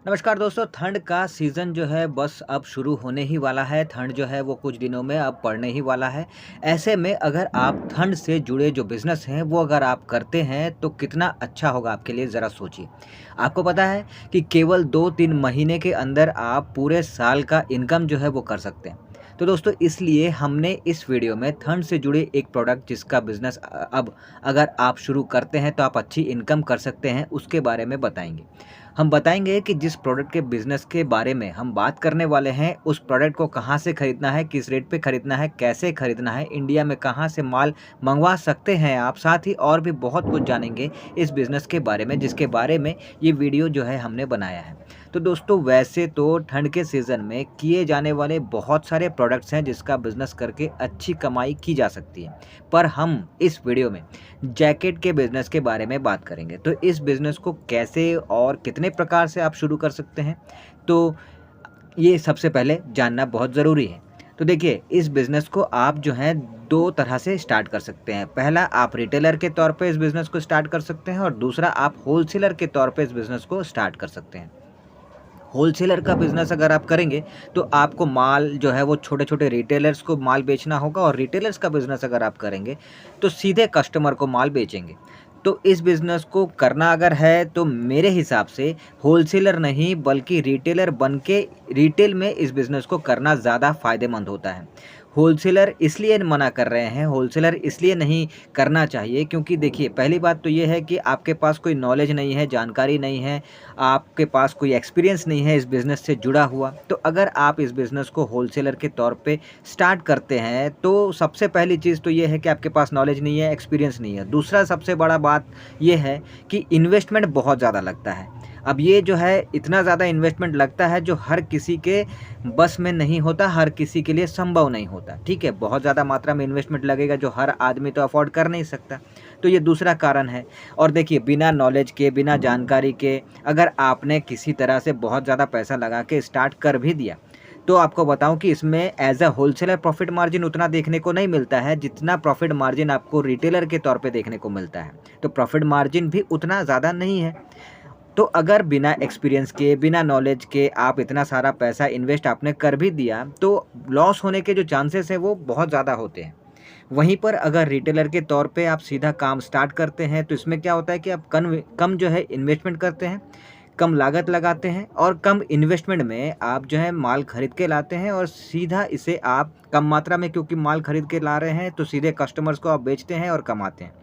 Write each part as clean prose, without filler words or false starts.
नमस्कार दोस्तों, ठंड का सीज़न जो है बस अब शुरू होने ही वाला है। ठंड जो है वो कुछ दिनों में अब पड़ने ही वाला है। ऐसे में अगर आप ठंड से जुड़े जो बिज़नेस हैं वो अगर आप करते हैं तो कितना अच्छा होगा आपके लिए ज़रा सोचिए। आपको पता है कि केवल 2-3 महीने के अंदर आप पूरे साल का इनकम जो है वो कर सकते हैं। तो दोस्तों इसलिए हमने इस वीडियो में ठंड से जुड़े एक प्रोडक्ट जिसका बिज़नेस अब अगर आप शुरू करते हैं तो आप अच्छी इनकम कर सकते हैं, उसके बारे में बताएँगे। हम बताएँगे कि जिस प्रोडक्ट के बिज़नेस के बारे में हम बात करने वाले हैं, उस प्रोडक्ट को कहाँ से खरीदना है, किस रेट पे खरीदना है, कैसे खरीदना है, इंडिया में कहाँ से माल मँगवा सकते हैं आप, साथ ही और भी बहुत कुछ जानेंगे इस बिज़नेस के बारे में, जिसके बारे में ये वीडियो जो है हमने बनाया है। तो दोस्तों वैसे तो ठंड के सीज़न में किए जाने वाले बहुत सारे प्रोडक्ट्स हैं जिसका बिज़नेस करके अच्छी कमाई की जा सकती है। पर हम इस वीडियो में जैकेट के बिज़नेस के बारे में बात करेंगे। तो इस बिज़नेस को कैसे और कितने प्रकार से आप शुरू कर सकते हैं, तो ये सबसे पहले जानना बहुत ज़रूरी है। तो देखिए, इस बिज़नेस को आप जो है 2 तरह से स्टार्ट कर सकते हैं। पहला, आप रिटेलर के तौर पे इस बिज़नेस को स्टार्ट कर सकते हैं और दूसरा आप होलसेलर के तौर पे इस बिज़नेस को स्टार्ट कर सकते हैं। होलसेलर का बिज़नेस अगर आप करेंगे, तो आपको माल जो है वो छोटे-छोटे रिटेलर्स को माल बेचना होगा और रिटेलर्स का बिज़नेस अगर आप करेंगे, तो सीधे कस्टमर को माल बेचेंगे। तो इस बिज़नेस को करना अगर है तो मेरे हिसाब से होलसेलर नहीं बल्कि रिटेलर बन के रिटेल में इस बिज़नेस को करना ज़्यादा फ़ायदेमंद होता है। होलसेलर इसलिए मना कर रहे हैं, होलसेलर इसलिए नहीं करना चाहिए क्योंकि देखिए, पहली बात तो ये है कि आपके पास कोई नॉलेज नहीं है, जानकारी नहीं है, आपके पास कोई एक्सपीरियंस नहीं है इस बिज़नेस से जुड़ा हुआ। तो अगर आप इस बिज़नेस को होलसेलर के तौर पे स्टार्ट करते हैं, तो सबसे पहली चीज़ तो ये है कि आपके पास नॉलेज नहीं है, एक्सपीरियंस नहीं है। दूसरा सबसे बड़ा बात ये है कि इन्वेस्टमेंट बहुत ज़्यादा लगता है। अब ये जो है इतना ज़्यादा इन्वेस्टमेंट लगता है जो हर किसी के बस में नहीं होता, हर किसी के लिए संभव नहीं होता, ठीक है? बहुत ज़्यादा मात्रा में इन्वेस्टमेंट लगेगा जो हर आदमी तो अफ़ोर्ड कर नहीं सकता। तो ये दूसरा कारण है। और देखिए, बिना नॉलेज के, बिना जानकारी के अगर आपने किसी तरह से बहुत ज़्यादा पैसा लगा के स्टार्ट कर भी दिया, तो आपको बताऊँ कि इसमें as a wholesaler profit margin उतना देखने को नहीं मिलता है, जितना प्रॉफ़िट मार्जिन आपको रिटेलर के तौर पे देखने को मिलता है। तो प्रॉफ़िट मार्जिन भी उतना ज़्यादा नहीं है। तो अगर बिना एक्सपीरियंस के, बिना नॉलेज के आप इतना सारा पैसा इन्वेस्ट आपने कर भी दिया, तो लॉस होने के जो चांसेस हैं वो बहुत ज़्यादा होते हैं। वहीं पर अगर रिटेलर के तौर पे आप सीधा काम स्टार्ट करते हैं, तो इसमें क्या होता है कि आप कम जो है इन्वेस्टमेंट करते हैं, कम लागत लगाते हैं और कम इन्वेस्टमेंट में आप जो है माल खरीद के लाते हैं और सीधा इसे आप कम मात्रा में क्योंकि माल खरीद के ला रहे हैं, तो सीधे कस्टमर्स को आप बेचते हैं और कमाते हैं।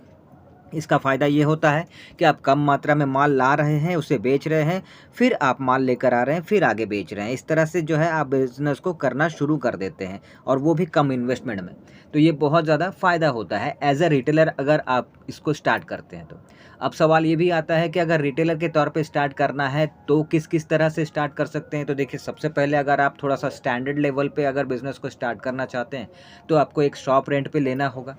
इसका फ़ायदा ये होता है कि आप कम मात्रा में माल ला रहे हैं, उसे बेच रहे हैं, फिर आप माल लेकर आ रहे हैं, फिर आगे बेच रहे हैं। इस तरह से जो है आप बिज़नेस को करना शुरू कर देते हैं और वो भी कम इन्वेस्टमेंट में। तो ये बहुत ज़्यादा फ़ायदा होता है एज़ अ रिटेलर अगर आप इसको स्टार्ट करते हैं तो। अब सवाल ये भी आता है कि अगर रिटेलर के तौर पे स्टार्ट करना है तो किस-किस तरह से स्टार्ट कर सकते हैं? तो देखिए, सबसे पहले अगर आप थोड़ा-सा स्टैंडर्ड लेवल पे अगर बिज़नेस को स्टार्ट करना चाहते हैं, तो आपको एक शॉप रेंट पे लेना होगा।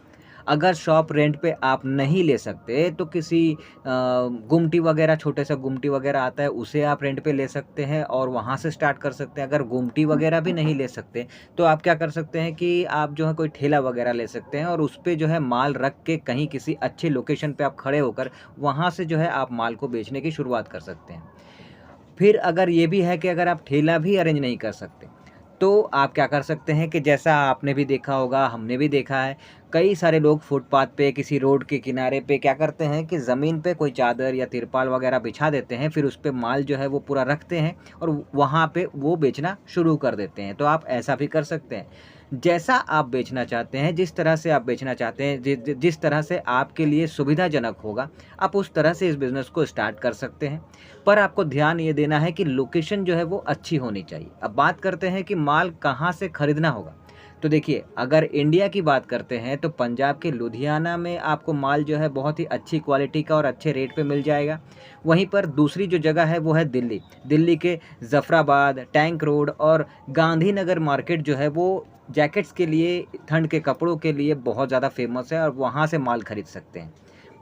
अगर शॉप रेंट पे आप नहीं ले सकते तो किसी गुमटी वगैरह, छोटे सा गुमटी वगैरह आता है, उसे आप रेंट पे ले सकते हैं और वहाँ से स्टार्ट कर सकते हैं। अगर गुमटी वगैरह भी नहीं ले सकते तो आप क्या कर सकते हैं कि आप जो है कोई ठेला वगैरह ले सकते हैं और उस पे जो है माल रख के कहीं किसी अच्छे लोकेशन पे आप खड़े होकर वहाँ से जो है आप माल को बेचने की शुरुआत कर सकते हैं। फिर अगर ये भी है कि अगर आप ठेला भी अरेंज नहीं कर सकते, तो आप क्या कर सकते हैं कि जैसा आपने भी देखा होगा, हमने भी देखा है, कई सारे लोग फुटपाथ पे, किसी रोड के किनारे पे क्या करते हैं कि ज़मीन पे कोई चादर या तिरपाल वगैरह बिछा देते हैं, फिर उस पे माल जो है वो पूरा रखते हैं और वहाँ पे वो बेचना शुरू कर देते हैं। तो आप ऐसा भी कर सकते हैं। जैसा आप बेचना चाहते हैं, जिस तरह से आप बेचना चाहते हैं, जिस तरह से आपके लिए सुविधाजनक होगा, आप उस तरह से इस बिज़नेस को स्टार्ट कर सकते हैं। पर आपको ध्यान ये देना है कि लोकेशन जो है वो अच्छी होनी चाहिए। अब बात करते हैं कि माल कहाँ से खरीदना होगा। तो देखिए, अगर इंडिया की बात करते हैं तो पंजाब के लुधियाना में आपको माल जो है बहुत ही अच्छी क्वालिटी का और अच्छे रेट पे मिल जाएगा। वहीं पर दूसरी जो जगह है वो है दिल्ली। दिल्ली के ज़फ़राबाद, टैंक रोड और गांधीनगर मार्केट जो है वो जैकेट्स के लिए, ठंड के कपड़ों के लिए बहुत ज़्यादा फ़ेमस है और वहाँ से माल खरीद सकते हैं।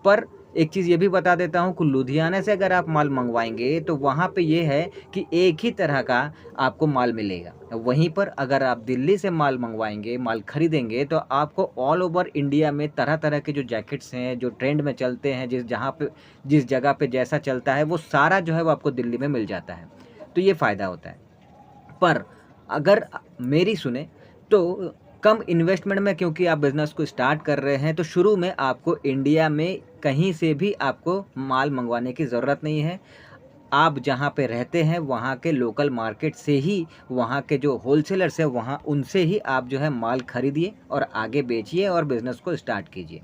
पर एक चीज़ ये भी बता देता हूँ कि लुधियाना से अगर आप माल मँगवाएँगे तो वहाँ पे ये है कि एक ही तरह का आपको माल मिलेगा। वहीं पर अगर आप दिल्ली से माल मँगवाएँगे, माल खरीदेंगे, तो आपको ऑल ओवर इंडिया में तरह-तरह के जो जैकेट्स हैं, जो ट्रेंड में चलते हैं, जिस जगह पे जैसा चलता है, वो सारा जो है वो आपको दिल्ली में मिल जाता है। तो ये फ़ायदा होता है। पर अगर मेरी सुने तो कम इन्वेस्टमेंट में क्योंकि आप बिज़नेस को स्टार्ट कर रहे हैं, तो शुरू में आपको इंडिया में कहीं से भी आपको माल मँगवाने की ज़रूरत नहीं है। आप जहाँ पे रहते हैं वहाँ के लोकल मार्केट से ही, वहाँ के जो होलसेलर्स हैं वहाँ उनसे ही आप जो है माल खरीदिए और आगे बेचिए और बिज़नेस को स्टार्ट कीजिए।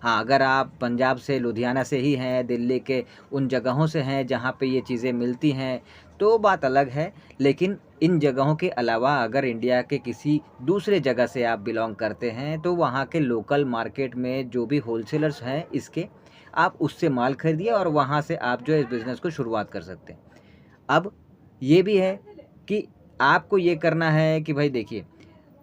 हाँ, अगर आप पंजाब से, लुधियाना से ही हैं, दिल्ली के उन जगहों से हैं जहाँ पे ये चीज़ें मिलती हैं, तो बात अलग है। लेकिन इन जगहों के अलावा अगर इंडिया के किसी दूसरे जगह से आप बिलॉन्ग करते हैं, तो वहाँ के लोकल मार्केट में जो भी होलसेलर्स हैं इसके, आप उससे माल खरीदिए और वहाँ से आप जो है इस बिज़नेस को शुरुआत कर सकते हैं। अब ये भी है कि आपको ये करना है कि भाई देखिए,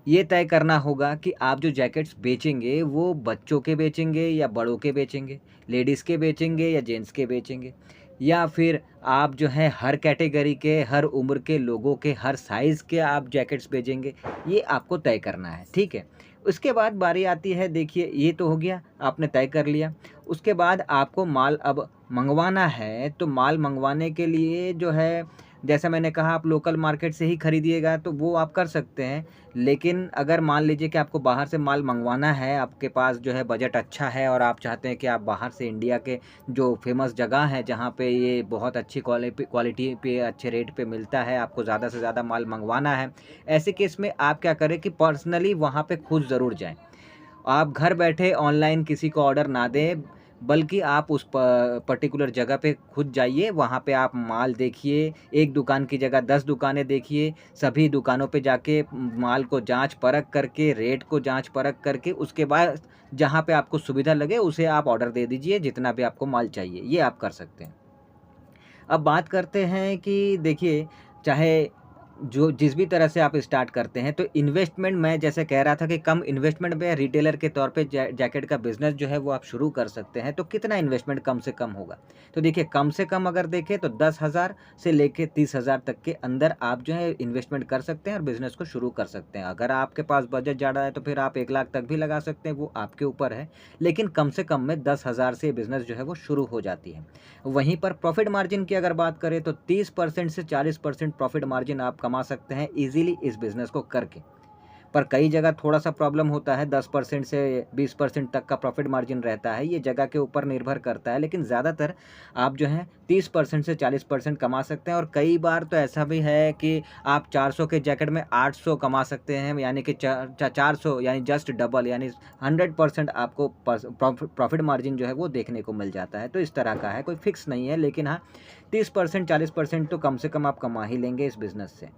ये तय करना होगा कि आप जो जैकेट्स बेचेंगे वो बच्चों के बेचेंगे या बड़ों के बेचेंगे, लेडीज़ के बेचेंगे या जेंट्स के बेचेंगे, या फिर आप जो है हर कैटेगरी के, हर उम्र के लोगों के, हर साइज़ के आप जैकेट्स बेचेंगे, ये आपको तय करना है, ठीक है? उसके बाद बारी आती है, देखिए ये तो हो गया, आपने तय कर लिया। उसके बाद आपको माल अब मँगवाना है, तो माल मँगवाने के लिए जो है, जैसा मैंने कहा, आप लोकल मार्केट से ही खरीदिएगा तो वो आप कर सकते हैं। लेकिन अगर मान लीजिए कि आपको बाहर से माल मँगवाना है, आपके पास जो है बजट अच्छा है और आप चाहते हैं कि आप बाहर से इंडिया के जो फ़ेमस जगह हैं जहाँ पे ये बहुत अच्छी क्वालिटी पे अच्छे रेट पे मिलता है, आपको ज़्यादा से ज़्यादा माल मँगवाना है। ऐसे केस में आप क्या करें कि पर्सनली वहाँ पे खुद ज़रूर जाएँ। आप घर बैठे ऑनलाइन किसी को ऑर्डर ना दें, बल्कि आप उस पर्टिकुलर जगह पे खुद जाइए, वहाँ पे आप माल देखिए, एक दुकान की जगह 10 दुकानें देखिए, सभी दुकानों पे जाके माल को जाँच-परख करके, रेट को जाँच-परख करके, उसके बाद जहाँ पे आपको सुविधा लगे उसे आप ऑर्डर दे दीजिए, जितना भी आपको माल चाहिए, ये आप कर सकते हैं। अब बात करते हैं कि देखिए, चाहे जो जिस भी तरह से आप स्टार्ट करते हैं, तो इन्वेस्टमेंट मैं जैसे कह रहा था कि कम इन्वेस्टमेंट में रिटेलर के तौर पे जैकेट का बिज़नेस जो है वो आप शुरू कर सकते हैं। तो कितना इन्वेस्टमेंट कम से कम होगा? तो देखिए, कम से कम अगर देखें तो 10,000 से लेके 30,000 तक के अंदर आप जो है इन्वेस्टमेंट कर सकते हैं और बिज़नेस को शुरू कर सकते हैं। अगर आपके पास बजट ज़्यादा है तो फिर आप 1 लाख तक भी लगा सकते हैं, वो आपके ऊपर है। लेकिन कम से कम में 10,000 से बिज़नेस जो है वो शुरू हो जाती है। वहीं पर प्रॉफ़िट मार्जिन की अगर बात करें तो 30% से 40% प्रॉफ़िट मार्जिन आप कमा सकते हैं ईज़िली इस बिज़नेस को करके। पर कई जगह थोड़ा-सा प्रॉब्लम होता है, 10% से 20% तक का प्रॉफ़िट मार्जिन रहता है, ये जगह के ऊपर निर्भर करता है। लेकिन ज़्यादातर आप जो है 30% से 40% कमा सकते हैं और कई बार तो ऐसा भी है कि आप 400 के जैकेट में 800 कमा सकते हैं, यानी कि 400, यानी जस्ट डबल, यानी 100% आपको प्रॉफ़िट मार्जिन जो है वो देखने को मिल जाता है। तो इस तरह का है, कोई फ़िक्स नहीं है, लेकिन हाँ, 30% 40% तो कम से कम आप कमा ही लेंगे इस बिज़नेस से।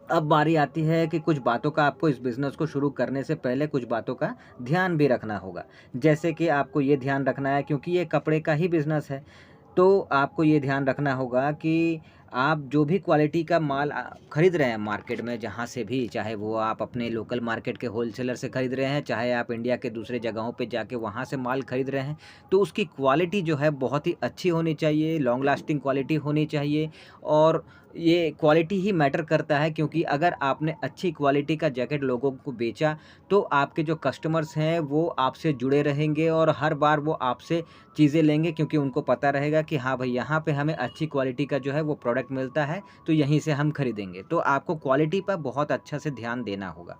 अब बारी आती है कि कुछ बातों का आपको इस बिज़नेस को शुरू करने से पहले कुछ बातों का ध्यान भी रखना होगा। जैसे कि आपको ये ध्यान रखना है, क्योंकि ये कपड़े का ही बिज़नेस है, तो आपको ये ध्यान रखना होगा कि आप जो भी क्वालिटी का माल खरीद रहे हैं मार्केट में जहाँ से भी, चाहे वो आप अपने लोकल मार्केट के होलसेलर से खरीद रहे हैं, चाहे आप इंडिया के दूसरे जगहों पे जाके वहाँ से माल खरीद रहे हैं, तो उसकी क्वालिटी जो है बहुत ही अच्छी होनी चाहिए, लॉन्ग लास्टिंग क्वालिटी होनी चाहिए। और ये क्वालिटी ही मैटर करता है, क्योंकि अगर आपने अच्छी क्वालिटी का जैकेट लोगों को बेचा, तो आपके जो कस्टमर्स हैं वो आपसे जुड़े रहेंगे और हर बार वो आपसे चीज़ें लेंगे, क्योंकि उनको पता रहेगा कि हाँ भाई, यहाँ पे हमें अच्छी क्वालिटी का जो है वो प्रोडक्ट मिलता है, तो यहीं से हम खरीदेंगे। तो आपको क्वालिटी पर बहुत अच्छा से ध्यान देना होगा।